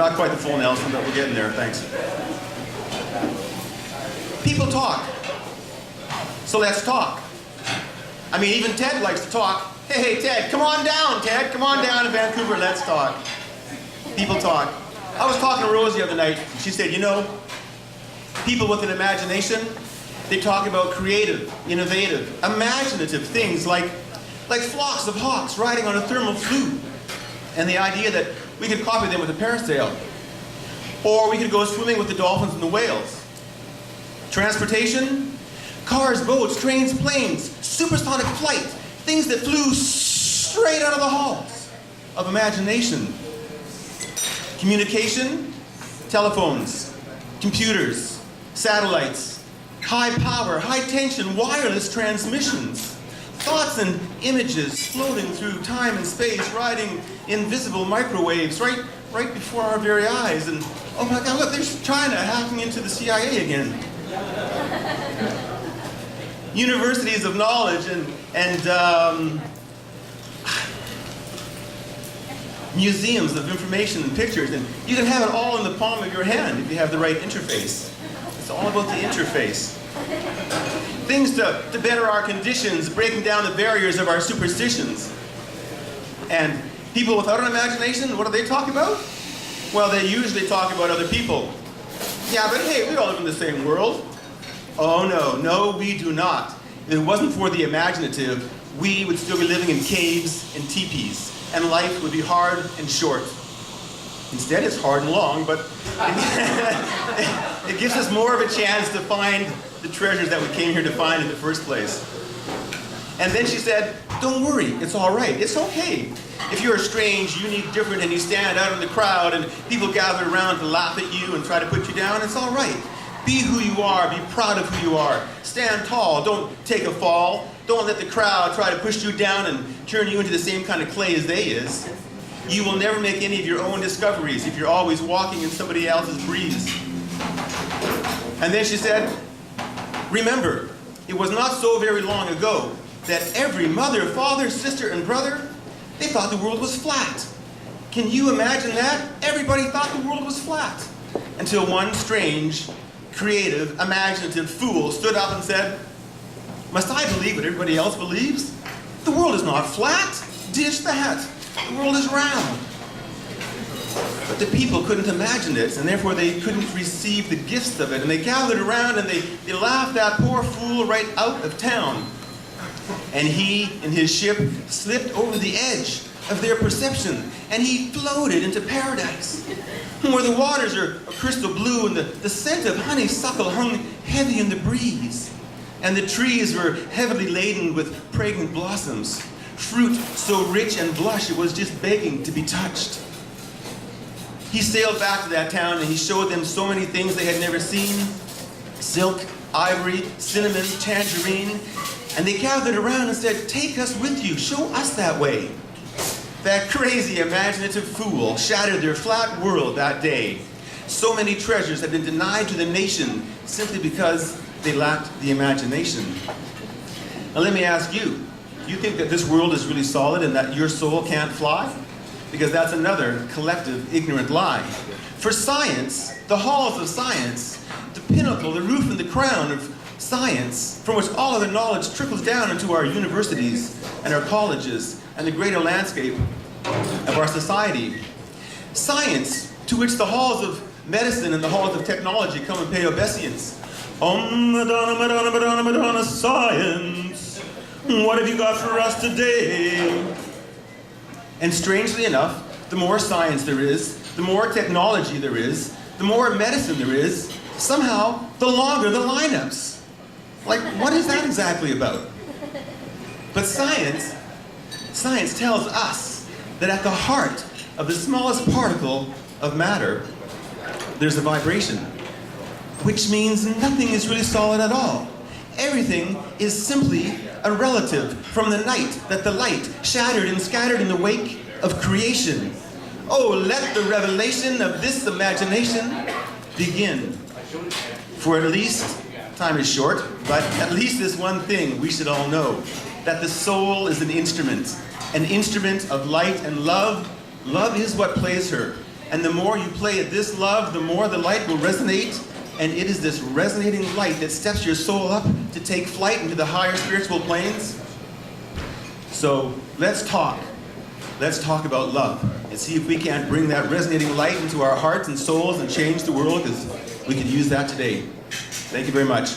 Not quite the full Nelson, but we're getting there. Thanks. People talk. So let's talk. I mean, even Ted likes to talk. Hey, Ted, come on down, Ted. Come on down to Vancouver. Let's talk. People talk. I was talking to Rose the other night. She said, you know, people with an imagination, they talk about creative, innovative, imaginative things like flocks of hawks riding on a thermal flute, and the idea that we could copy them with a parasail, or we could go swimming with the dolphins and the whales. Transportation, cars, boats, trains, planes, supersonic flight, things that flew straight out of the halls of imagination. Communication, telephones, computers, satellites, high power, high tension, wireless transmissions, thoughts and images floating through time and space, riding invisible microwaves right before our very eyes. And oh my God, look, there's China hacking into the CIA again. Universities of knowledge and museums of information and pictures, and you can have it all in the palm of your hand if you have the right interface. It's all about the interface. Things to better our conditions, breaking down the barriers of our superstitions. And people without an imagination, what do they talk about? Well, they usually talk about other people. Yeah, but hey, we all live in the same world. Oh no, we do not. If it wasn't for the imaginative, we would still be living in caves and teepees, and life would be hard and short. Instead, it's hard and long, but it gives us more of a chance to find the treasures that we came here to find in the first place. And then she said, don't worry, it's all right, it's okay. If you're strange, unique, different, and you stand out in the crowd and people gather around to laugh at you and try to put you down, it's all right. Be who you are, be proud of who you are. Stand tall, don't take a fall. Don't let the crowd try to push you down and turn you into the same kind of clay as they is. You will never make any of your own discoveries if you're always walking in somebody else's breeze. And then she said, remember, it was not so very long ago that every mother, father, sister, and brother, they thought the world was flat. Can you imagine that? Everybody thought the world was flat. Until one strange, creative, imaginative fool stood up and said, must I believe what everybody else believes? The world is not flat. Dish that. The world is round. But the people couldn't imagine it, and therefore they couldn't receive the gifts of it. And they gathered around and they laughed that poor fool right out of town. And he, in his ship, slipped over the edge of their perception, and he floated into paradise, where the waters are crystal blue and the scent of honeysuckle hung heavy in the breeze. And the trees were heavily laden with pregnant blossoms, fruit so rich and blush it was just begging to be touched. He sailed back to that town and he showed them so many things they had never seen. Silk, ivory, cinnamon, tangerine. And they gathered around and said, take us with you, show us that way. That crazy imaginative fool shattered their flat world that day. So many treasures had been denied to the nation simply because they lacked the imagination. Now let me ask you, do you think that this world is really solid and that your soul can't fly? Because that's another collective ignorant lie. For science, the halls of science, the pinnacle, the roof and the crown of science, from which all of the knowledge trickles down into our universities and our colleges and the greater landscape of our society. Science, to which the halls of medicine and the halls of technology come and pay obeisance. Madonna, Madonna, Madonna, Madonna, science, what have you got for us today? And strangely enough, the more science there is, the more technology there is, the more medicine there is, somehow, the longer the lineups. Like, what is that exactly about? But science tells us that at the heart of the smallest particle of matter, there's a vibration, which means nothing is really solid at all. Everything is simply a relative from the night that the light shattered and scattered in the wake of creation. Oh, let the revelation of this imagination begin. For at least, time is short, but at least this one thing we should all know, that the soul is an instrument of light and love. Love is what plays her, And the more you play at this love, the more the light will resonate. And it is this resonating light that steps your soul up to take flight into the higher spiritual planes. So let's talk. Let's talk about love and see if we can't bring that resonating light into our hearts and souls and change the world, because we could use that today. Thank you very much.